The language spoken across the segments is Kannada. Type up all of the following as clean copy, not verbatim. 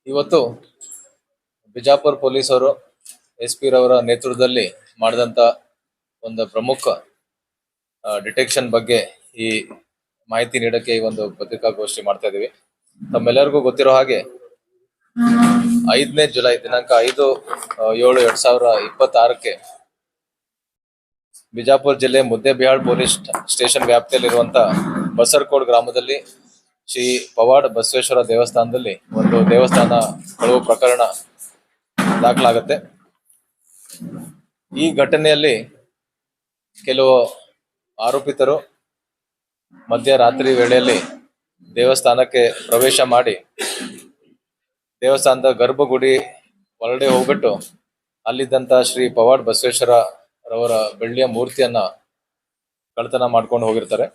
ಇವತ್ತು ಬಿಜಾಪುರ ಪೊಲೀಸರು SP ರವರ ನೇತೃತ್ವದಲ್ಲಿ ಮಾಡಿದಂತ ಒಂದು ಪ್ರಮುಖ ಡಿಟೆಕ್ಷನ್ ಬಗ್ಗೆ ಈ ಮಾಹಿತಿ ನೀಡಕ್ಕೆ ಈ ಒಂದು ಪತ್ರಿಕಾಗೋಷ್ಠಿ ಮಾಡ್ತಾ ಇದೀವಿ. ತಮ್ಮೆಲ್ಲರಿಗೂ ಗೊತ್ತಿರೋ ಹಾಗೆ 5ನೇ ಜುಲೈ ದಿನಾಂಕ 5/7/2026ಕ್ಕೆ ಬಿಜಾಪುರ ಜಿಲ್ಲೆ ಮುದ್ದೇಬಿಹಾಳ್ ಪೊಲೀಸ್ ಸ್ಟೇಷನ್ ವ್ಯಾಪ್ತಿಯಲ್ಲಿರುವಂತ ಬಸರಕೋಡ್ ಗ್ರಾಮದಲ್ಲಿ ಶ್ರೀ ಪವಾಡ್ ಬಸವೇಶ್ವರ ದೇವಸ್ಥಾನದಲ್ಲಿ ಒಂದು ದೇವಸ್ಥಾನ ಕಳವು ಪ್ರಕರಣ ದಾಖಲಾಗುತ್ತೆ. ಈ ಘಟನೆಯಲ್ಲಿ ಕೆಲವು ಆರೋಪಿತರು ಮಧ್ಯರಾತ್ರಿ ವೇಳೆಯಲ್ಲಿ ದೇವಸ್ಥಾನಕ್ಕೆ ಪ್ರವೇಶ ಮಾಡಿ ದೇವಸ್ಥಾನದ ಗರ್ಭಗುಡಿ ಹೊರಗಡೆ ಹೋಗ್ಬಿಟ್ಟು ಅಲ್ಲಿದ್ದಂತ ಶ್ರೀ ಪವಾಡ್ ಬಸವೇಶ್ವರ ರವರ ಬೆಳ್ಳಿಯ ಮೂರ್ತಿಯನ್ನ ಕಳ್ಳತನ ಮಾಡ್ಕೊಂಡು ಹೋಗಿರ್ತಾರೆ.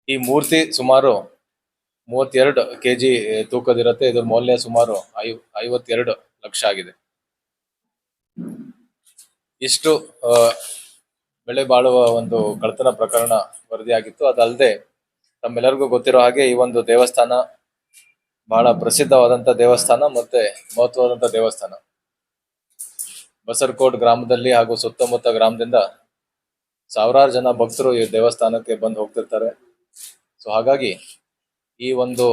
ಈ ಮೂರ್ತಿ ಸುಮಾರು 32 kg ತೂಕದಿರುತ್ತೆ. ಇದ್ರ ಮೌಲ್ಯ ಸುಮಾರು 52 ಲಕ್ಷ ಆಗಿದೆ. ಇಷ್ಟು ಬೆಲೆ ಬಾಳುವ ಒಂದು ಕಳ್ಳತನ ಪ್ರಕರಣ ವರದಿಯಾಗಿತ್ತು. ಅದಲ್ಲದೆ ತಮ್ಮೆಲ್ಲರಿಗೂ ಗೊತ್ತಿರೋ ಹಾಗೆ ಈ ಒಂದು ದೇವಸ್ಥಾನ ಬಹಳ ಪ್ರಸಿದ್ಧವಾದಂತ ದೇವಸ್ಥಾನ ಮತ್ತೆ ಮಹತ್ವವಾದಂತ ದೇವಸ್ಥಾನ. ಬಸರಕೋಟ್ ಗ್ರಾಮದಲ್ಲಿ ಹಾಗೂ ಸುತ್ತಮುತ್ತ ಗ್ರಾಮದಿಂದ ಸಾವಿರಾರು ಜನ ಭಕ್ತರು ಈ ದೇವಸ್ಥಾನಕ್ಕೆ ಬಂದು ಹೋಗ್ತಿರ್ತಾರೆ. ಸೊ ಹಾಗಾಗಿ ಈ ಒಂದು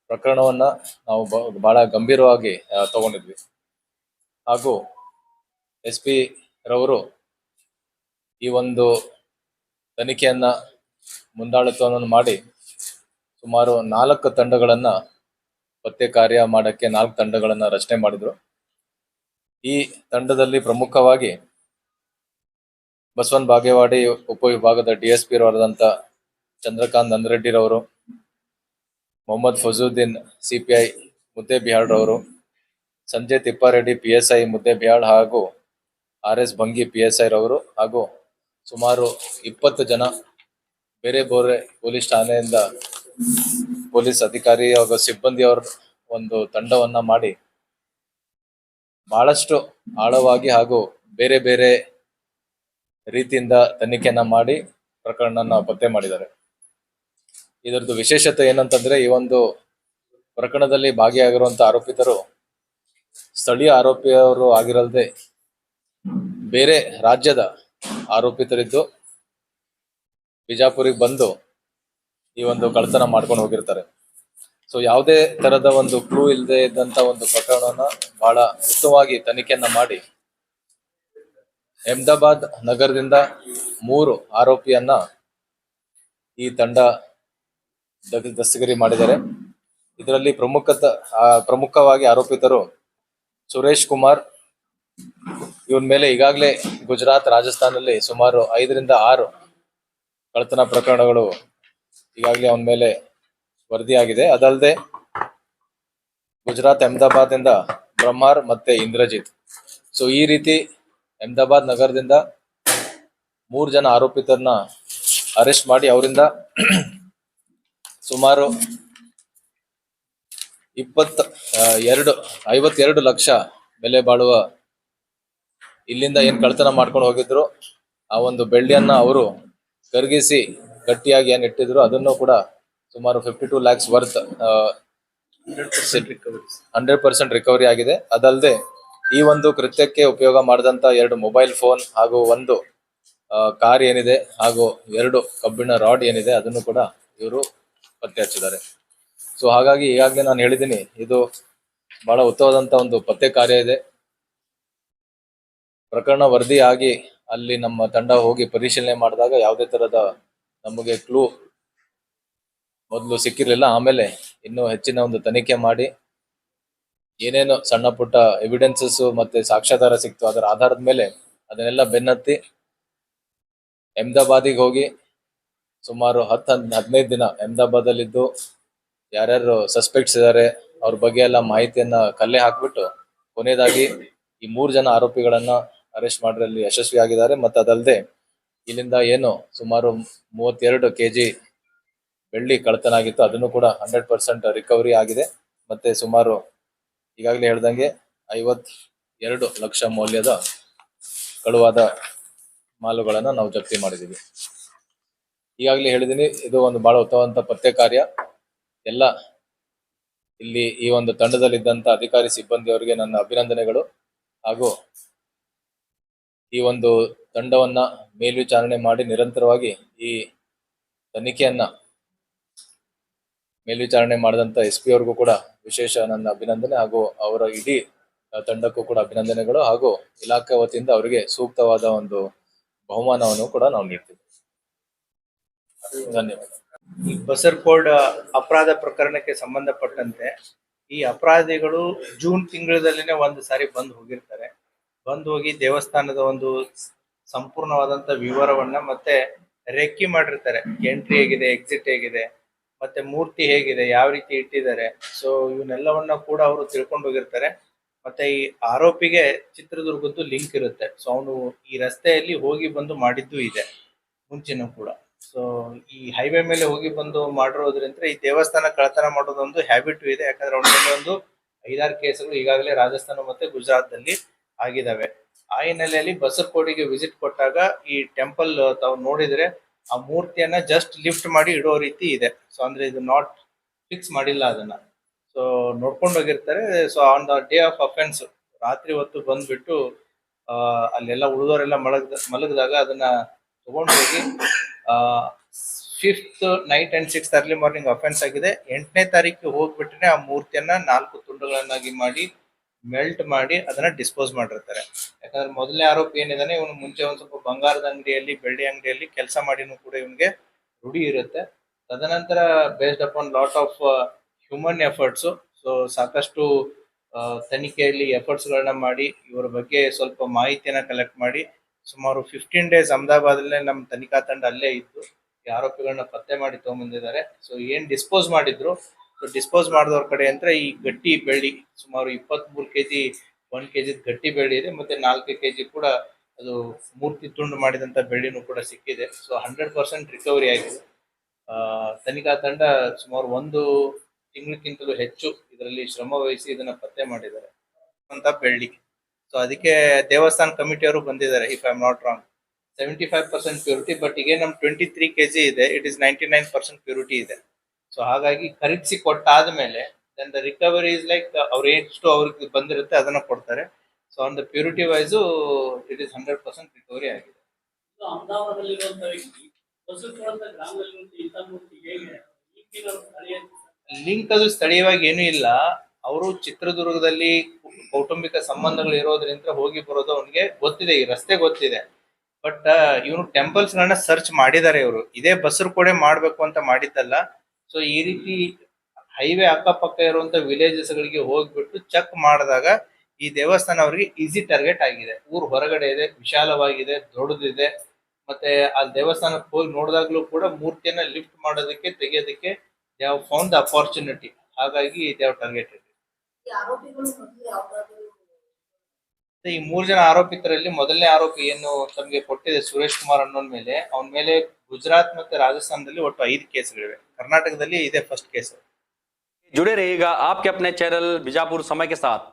ಪ್ರಕರಣವನ್ನ ನಾವು ಬಹಳ ಗಂಭೀರವಾಗಿ ತಗೊಂಡಿದ್ವಿ. ಹಾಗೂ SP ರವರು ಈ ಒಂದು ತನಿಖೆಯನ್ನ ಮುಂದಾಳತ್ವವನ್ನು ಮಾಡಿ ಸುಮಾರು 4 ತಂಡಗಳನ್ನ ಪತ್ತೆ ಕಾರ್ಯ ಮಾಡಕ್ಕೆ 4 ತಂಡಗಳನ್ನ ರಚನೆ ಮಾಡಿದ್ರು. ಈ ತಂಡದಲ್ಲಿ ಪ್ರಮುಖವಾಗಿ ಬಸವನ್ ಬಾಗೇವಾಡಿ ಉಪವಿಭಾಗದ DSP ರವರಾದಂತ ಚಂದ್ರಕಾಂತ್ ನಂದರೆಡ್ಡಿ ರವರು, ಮೊಹಮ್ಮದ್ ಫಜುದ್ದೀನ್ CPI ಮುದ್ದೇಬಿಹಾಳ್ ರವರು, ಸಂಜಯ್ ತಿಪ್ಪಾರೆಡ್ಡಿ PSI ಮುದ್ದೇಬಿಹಾಳ್ ಹಾಗೂ RS ಭಂಗಿ PSI ರವರು ಹಾಗೂ ಸುಮಾರು 20 ಜನ ಬೇರೆ ಬೇರೆ ಪೊಲೀಸ್ ಠಾಣೆಯಿಂದ ಪೊಲೀಸ್ ಅಧಿಕಾರಿ ಹಾಗೂ ಸಿಬ್ಬಂದಿಯವರ ಒಂದು ತಂಡವನ್ನ ಮಾಡಿ ಬಹಳಷ್ಟು ಆಳವಾಗಿ ಹಾಗೂ ಬೇರೆ ಬೇರೆ ರೀತಿಯಿಂದ ತನಿಖೆಯನ್ನ ಮಾಡಿ ಪ್ರಕರಣನ ಪತ್ತೆ ಮಾಡಿದ್ದಾರೆ. ಇದರದ್ದು ವಿಶೇಷತೆ ಏನಂತಂದ್ರೆ ಈ ಒಂದು ಪ್ರಕರಣದಲ್ಲಿ ಭಾಗಿಯಾಗಿರುವಂತ ಆರೋಪಿತರು ಸ್ಥಳೀಯ ಆರೋಪಿಯವರು ಆಗಿರಲ್ದೆ ಬೇರೆ ರಾಜ್ಯದ ಆರೋಪಿತರಿದ್ದು ಬಿಜಾಪುರಿಗೆ ಬಂದು ಈ ಒಂದು ಕಳ್ಳತನ ಮಾಡ್ಕೊಂಡು ಹೋಗಿರ್ತಾರೆ. ಸೊ ಯಾವುದೇ ತರದ ಒಂದು ಕ್ಲೂ ಇಲ್ಲದೆ ಇದ್ದಂತ ಒಂದು ಪ್ರಕರಣವನ್ನ ಬಹಳ ಉತ್ತಮವಾಗಿ ತನಿಖೆಯನ್ನ ಮಾಡಿ ಅಹಮದಾಬಾದ್ ನಗರದಿಂದ 3 ಆರೋಪಿಯನ್ನ ಈ ತಂಡ ದಸ್ತಗಿರಿ ಮಾಡಿದ್ದಾರೆ. ಇದರಲ್ಲಿ ಪ್ರಮುಖವಾಗಿ ಆರೋಪಿತರು ಸುರೇಶ್ ಕುಮಾರ್. ಇವನ್ ಮೇಲೆ ಈಗಾಗಲೇ ಗುಜರಾತ್, ರಾಜಸ್ಥಾನದಲ್ಲಿ ಸುಮಾರು 5 ರಿಂದ 6 ಕಳ್ಳತನ ಪ್ರಕರಣಗಳು ಈಗಾಗಲೇ ಅವನ ಮೇಲೆ ವರದಿಯಾಗಿದೆ. ಅದಲ್ಲದೆ ಗುಜರಾತ್, ಅಹಮದಾಬಾದ್ ಇಂದ ಬ್ರಹ್ಮಾರ್ ಮತ್ತೆ ಇಂದ್ರಜಿತ್. ಸೊ ಈ ರೀತಿ ಅಹಮದಾಬಾದ್ ನಗರದಿಂದ 3 ಜನ ಆರೋಪಿತರನ್ನ ಅರೆಸ್ಟ್ ಮಾಡಿ ಅವರಿಂದ ಸುಮಾರು 52 ಲಕ್ಷ ಬೆಲೆ ಬಾಳುವ ಇಲ್ಲಿಂದ ಏನ್ ಕಳ್ಳತನ ಮಾಡ್ಕೊಂಡು ಹೋಗಿದ್ರು ಆ ಒಂದು ಬೆಳ್ಳಿಯನ್ನ ಅವರು ಕರಗಿಸಿ ಗಟ್ಟಿಯಾಗಿ ಏನ್ ಇಟ್ಟಿದ್ರು ಅದನ್ನು ಕೂಡ ಸುಮಾರು 52 lakhs ವರ್ತ್ 100% ರಿಕವರಿ ಆಗಿದೆ. ಅದಲ್ಲದೆ ಈ ಒಂದು ಕೃತ್ಯಕ್ಕೆ ಉಪಯೋಗ ಮಾಡಿದಂತ 2 ಮೊಬೈಲ್ ಫೋನ್ ಹಾಗೂ 1 ಕಾರ್ ಏನಿದೆ ಹಾಗೂ 2 ಕಬ್ಬಿಣ ರಾಡ್ ಏನಿದೆ ಅದನ್ನು ಕೂಡ ಇವರು ಪತ್ತೆ ಹಚ್ಚಿದ್ದಾರೆ. ಸೊ ಹಾಗಾಗಿ ಈಗಾಗಲೇ ನಾನು ಹೇಳಿದ್ದೀನಿ, ಇದು ಬಹಳ ಉತ್ತಮವಾದಂತ ಒಂದು ಪತ್ತೆ ಕಾರ್ಯ ಇದೆ. ಪ್ರಕರಣ ವರದಿ ಆಗಿ ಅಲ್ಲಿ ನಮ್ಮ ತಂಡ ಹೋಗಿ ಪರಿಶೀಲನೆ ಮಾಡಿದಾಗ ಯಾವುದೇ ತರದ ನಮಗೆ ಕ್ಲೂ ಮೊದಲು ಸಿಕ್ಕಿರ್ಲಿಲ್ಲ. ಆಮೇಲೆ ಇನ್ನೂ ಹೆಚ್ಚಿನ ಒಂದು ತನಿಖೆ ಮಾಡಿ ಏನೇನು ಸಣ್ಣ ಪುಟ್ಟ ಎವಿಡೆನ್ಸಸ್ ಮತ್ತೆ ಸಾಕ್ಷ್ಯಾಧಾರ ಸಿಕ್ತು ಅದರ ಆಧಾರದ ಮೇಲೆ ಅದನ್ನೆಲ್ಲ ಬೆನ್ನತ್ತಿ ಅಹಮದಾಬಾದಿಗೆ ಹೋಗಿ ಸುಮಾರು 10-15 ದಿನ ಅಹಮದಾಬಾದ್ ಅಲ್ಲಿದ್ದು ಯಾರ್ಯಾರು ಸಸ್ಪೆಕ್ಟ್ಸ್ ಇದ್ದಾರೆ ಅವ್ರ ಬಗ್ಗೆ ಎಲ್ಲ ಮಾಹಿತಿಯನ್ನ ಕಲೆ ಹಾಕ್ಬಿಟ್ಟು ಕೊನೆಯದಾಗಿ ಈ 3 ಜನ ಆರೋಪಿಗಳನ್ನ ಅರೆಸ್ಟ್ ಮಾಡೋದ್ರಲ್ಲಿ ಯಶಸ್ವಿಯಾಗಿದ್ದಾರೆ. ಮತ್ತೆ ಅದಲ್ಲದೆ ಇಲ್ಲಿಂದ ಏನು ಸುಮಾರು 32 kg ಬೆಳ್ಳಿ ಕಳ್ಳತನ ಆಗಿತ್ತು ಅದನ್ನು ಕೂಡ 100% ರಿಕವರಿ ಆಗಿದೆ. ಮತ್ತೆ ಸುಮಾರು ಈಗಾಗಲೇ ಹೇಳ್ದಂಗೆ 52 ಲಕ್ಷ ಮೌಲ್ಯದ ಕಳುವಾದ ಮಾಲುಗಳನ್ನ ನಾವು ಜಪ್ತಿ ಮಾಡಿದೀವಿ. ಈಗಾಗಲೇ ಹೇಳಿದೀನಿ, ಇದು ಒಂದು ಬಹಳ ಉತ್ತಮವಾದಂತ ಪತ್ತೆ ಕಾರ್ಯ. ಎಲ್ಲ ಇಲ್ಲಿ ಈ ಒಂದು ತಂಡದಲ್ಲಿದ್ದಂತ ಅಧಿಕಾರಿ ಸಿಬ್ಬಂದಿಯವರಿಗೆ ನನ್ನ ಅಭಿನಂದನೆಗಳು ಹಾಗೂ ಈ ಒಂದು ತಂಡವನ್ನ ಮೇಲ್ವಿಚಾರಣೆ ಮಾಡಿ ನಿರಂತರವಾಗಿ ಈ ತನಿಖೆಯನ್ನ ಮೇಲ್ವಿಚಾರಣೆ ಮಾಡಿದಂತ SP ಅವ್ರಿಗೂ ಕೂಡ ವಿಶೇಷ ನನ್ನ ಅಭಿನಂದನೆ ಹಾಗೂ ಅವರ ಇಡೀ ತಂಡಕ್ಕೂ ಕೂಡ ಅಭಿನಂದನೆಗಳು ಹಾಗೂ ಇಲಾಖೆ ವತಿಯಿಂದ ಅವರಿಗೆ ಸೂಕ್ತವಾದ ಒಂದು ಬಹುಮಾನವನ್ನು ಕೂಡ ನಾವು ನೀಡ್ತೀವಿ. ಧನ್ಯವಾದ. ಈ ಬಸರ್ಕೋಡ್ ಅಪರಾಧ ಪ್ರಕರಣಕ್ಕೆ ಸಂಬಂಧಪಟ್ಟಂತೆ ಈ ಅಪರಾಧಿಗಳು ಜೂನ್ ತಿಂಗಳಲ್ಲಿನೇ ಒಂದು ಸಾರಿ ಬಂದು ಹೋಗಿರ್ತಾರೆ. ಬಂದು ಹೋಗಿ ದೇವಸ್ಥಾನದ ಒಂದು ಸಂಪೂರ್ಣವಾದಂತ ವಿವರವನ್ನ ಮತ್ತೆ ರೆಕ್ಕಿ ಮಾಡಿರ್ತಾರೆ. ಎಂಟ್ರಿ ಹೇಗಿದೆ, ಎಕ್ಸಿಟ್ ಹೇಗಿದೆ, ಮತ್ತೆ ಮೂರ್ತಿ ಹೇಗಿದೆ, ಯಾವ ರೀತಿ ಇಟ್ಟಿದ್ದಾರೆ. ಸೊ ಇವನ್ನೆಲ್ಲವನ್ನ ಕೂಡ ಅವರು ತಿಳ್ಕೊಂಡು ಹೋಗಿರ್ತಾರೆ. ಮತ್ತೆ ಈ ಆರೋಪಿಗೆ ಚಿತ್ರದುರ್ಗದ್ದು ಲಿಂಕ್ ಇರುತ್ತೆ. ಸೊ ಅವನು ಈ ರಸ್ತೆಯಲ್ಲಿ ಹೋಗಿ ಬಂದು ಮಾಡಿದ್ದು ಇದೆ ಮುಂಚೆನೂ ಕೂಡ. ಸೊ ಈ ಹೈವೇ ಮೇಲೆ ಹೋಗಿ ಬಂದು ಮಾಡಿರೋದ್ರಿಂದ ಈ ದೇವಸ್ಥಾನ ಕಳ್ಳತನ ಮಾಡೋದೊಂದು ಹ್ಯಾಬಿಟ್ ಇದೆ. ಯಾಕಂದ್ರೆ ಅವನ ಮೇಲೆ ಒಂದು 5-6 ಕೇಸ್ಗಳು ಈಗಾಗಲೇ ರಾಜಸ್ಥಾನ ಮತ್ತೆ ಗುಜರಾತ್ನಲ್ಲಿ ಆಗಿದಾವೆ. ಆ ಹಿನ್ನೆಲೆಯಲ್ಲಿ ಬಸರ್ಕೋಡಿಗೆ ವಿಸಿಟ್ ಕೊಟ್ಟಾಗ ಈ ಟೆಂಪಲ್ ತಾವು ನೋಡಿದ್ರೆ ಆ ಮೂರ್ತಿಯನ್ನ ಜಸ್ಟ್ ಲಿಫ್ಟ್ ಮಾಡಿ ಇಡೋ ರೀತಿ ಇದೆ. ಸೊ ಅಂದ್ರೆ ಇದು ನಾಟ್ ಫಿಕ್ಸ್ ಮಾಡಿಲ್ಲ ಅದನ್ನ. ಸೊ ನೋಡ್ಕೊಂಡು ಹೋಗಿರ್ತಾರೆ. So on the day of offence ರಾತ್ರಿ ಹೊತ್ತು ಬಂದ್ಬಿಟ್ಟು ಅಲ್ಲೆಲ್ಲ ಉಳಿದವರೆಲ್ಲ ಮಲಗಿದಾಗ ಅದನ್ನ ತಗೊಂಡು ಹೋಗಿ 5th night and 6th early morning offence ಆಗಿದೆ. 8ನೇ ತಾರೀಕು ಹೋಗ್ಬಿಟ್ಟನೆ ಆ ಮೂರ್ತಿಯನ್ನ 4 ತುಂಡುಗಳನ್ನಾಗಿ ಮಾಡಿ ಮೆಲ್ಟ್ ಮಾಡಿ ಅದನ್ನ ಡಿಸ್ಪೋಸ್ ಮಾಡಿರ್ತಾರೆ. ಯಾಕಂದ್ರೆ ಮೊದಲನೇ ಆರೋಪಿ ಏನಿದಾನೆ ಇವನು ಮುಂಚೆ ಒಂದ್ ಸ್ವಲ್ಪ ಬಂಗಾರದ ಅಂಗಡಿಯಲ್ಲಿ, ಬೆಳ್ಳಿ ಅಂಗಡಿಯಲ್ಲಿ ಕೆಲಸ ಮಾಡಿನೂ ಕೂಡ ಇವನ್ಗೆ ರೂಢಿ ಇರುತ್ತೆ. ತದನಂತರ based upon lot of human efforts, so ಸಾಕಷ್ಟು ತನಿಖೆಯಲ್ಲಿ ಎಫರ್ಟ್ಸ್ ಗಳನ್ನ ಮಾಡಿ ಇವರ ಬಗ್ಗೆ ಸ್ವಲ್ಪ ಮಾಹಿತಿಯನ್ನ ಕಲೆಕ್ಟ್ ಮಾಡಿ ಸುಮಾರು 15 ಡೇಸ್ ಅಹಮದಾಬಾದಲ್ಲೇ ನಮ್ಮ ತನಿಖಾ ತಂಡ ಅಲ್ಲೇ ಇದ್ದು ಈ ಆರೋಪಿಗಳನ್ನ ಪತ್ತೆ ಮಾಡಿ ತಗೊಂಡ್ಬಂದಿದ್ದಾರೆ. ಸೊ ಏನ್ ಡಿಸ್ಪೋಸ್ ಮಾಡಿದ್ರು, ಸೊ ಡಿಸ್ಪೋಸ್ ಮಾಡಿದವ್ರ ಕಡೆ ಅಂದ್ರೆ ಈ ಗಟ್ಟಿ ಬೆಳ್ಳಿ ಸುಮಾರು 23 kg 1 kg ಗಟ್ಟಿ ಬೆಳ್ಳಿ ಇದೆ. ಮತ್ತೆ 4 kg ಕೂಡ ಅದು ಮೂರ್ತಿ ತುಂಡು ಮಾಡಿದಂತ ಬೆಳ್ಳಿನೂ ಕೂಡ ಸಿಕ್ಕಿದೆ. ಸೊ 100% ರಿಕವರಿ ಆಗಿದೆ. ತನಿಖಾ ತಂಡ ಸುಮಾರು 1 ತಿಂಗಳಕ್ಕಿಂತಲೂ ಹೆಚ್ಚು ಇದರಲ್ಲಿ ಶ್ರಮ ವಹಿಸಿ ಇದನ್ನ ಪತ್ತೆ ಮಾಡಿದ್ದಾರೆ ಅಂತ ಬೆಳ್ಳಿ. ಸೊ ಅದಕ್ಕೆ ದೇವಸ್ಥಾನ ಕಮಿಟಿಯವರು ಬಂದಿದ್ದಾರೆ. If I am not wrong 75% purity, but ಈಗ ನಮ್ 23 kg ಇದೆ, ಇಟ್ ಇಸ್ 99% ಪ್ಯೂರಿಟಿ ಇದೆ. ಸೊ ಹಾಗಾಗಿ ಖರೀದಿಸಿ ಕೊಟ್ಟಾದ್ಮೇಲೆ then the recovery is like ಅವ್ರು ಎಷ್ಟು ಅವ್ರಿಗೆ ಬಂದಿರುತ್ತೆ ಅದನ್ನ ಕೊಡ್ತಾರೆ. So on the purity wise it is 100% recovery ಆಗಿದೆ. ಲಿಂಕ್ ಅದು ಸ್ಥಳೀಯವಾಗಿ ಏನೂ ಇಲ್ಲ. ಅವರು ಚಿತ್ರದುರ್ಗದಲ್ಲಿ ಕೌಟುಂಬಿಕ ಸಂಬಂಧಗಳು ಇರೋದ್ರಿಂದ ಹೋಗಿ ಬರೋದು ಅವನಿಗೆ ಗೊತ್ತಿದೆ, ಈ ರಸ್ತೆ ಗೊತ್ತಿದೆ. ಬಟ್ ಇವನು ಟೆಂಪಲ್ಸ್ ಗಳನ್ನ ಸರ್ಚ್ ಮಾಡಿದ್ದಾರೆ. ಇವರು ಇದೇ ಬಸರ್ಕೋಡೆ ಮಾಡ್ಬೇಕು ಅಂತ ಮಾಡಿದ್ದಲ್ಲ. ಸೊ ಈ ರೀತಿ ಹೈವೇ ಅಕ್ಕಪಕ್ಕ ಇರುವಂತ ವಿಲೇಜಸ್ ಗಳಿಗೆ ಹೋಗ್ಬಿಟ್ಟು ಚೆಕ್ ಮಾಡಿದಾಗ ಈ ದೇವಸ್ಥಾನ ಅವರಿಗೆ ಈಸಿ ಟಾರ್ಗೆಟ್ ಆಗಿದೆ. ಊರ್ ಹೊರಗಡೆ ಇದೆ, ವಿಶಾಲವಾಗಿದೆ, ದೊಡ್ಡದಿದೆ. ಮತ್ತೆ ಆ ದೇವಸ್ಥಾನಕ್ಕೆ ಹೋಗಿ ನೋಡಿದಾಗ್ಲೂ ಕೂಡ ಮೂರ್ತಿಯನ್ನ ಲಿಫ್ಟ್ ಮಾಡೋದಕ್ಕೆ, ತೆಗೆಯೋದಕ್ಕೆ they have found the opportunity. ಹಾಗಾಗಿ ದೇ ಹ್ಯಾವ್ ಟಾರ್ಗೆಟೆಡ್. ಈ 3 ಜನ ಆರೋಪಿತರಲ್ಲಿ ಮೊದಲನೇ ಆರೋಪಿ ಏನು ತಮಗೆ ಕೊಟ್ಟಿದೆ ಸುರೇಶ್ ಕುಮಾರ್ ಅನ್ನೋನ್ ಮೇಲೆ, ಅವನ ಮೇಲೆ ಗುಜರಾತ್ ಮತ್ತೆ ರಾಜಸ್ಥಾನದಲ್ಲಿ ಒಟ್ಟು 5 ಕೇಸ್ಗಳಿವೆ. ಕರ್ನಾಟಕದಲ್ಲಿ ಇದೇ ಫಸ್ಟ್ ಕೇಸ್. जुड़े रहिएगा आपके अपने चैनल बीजापुर समय के साथ।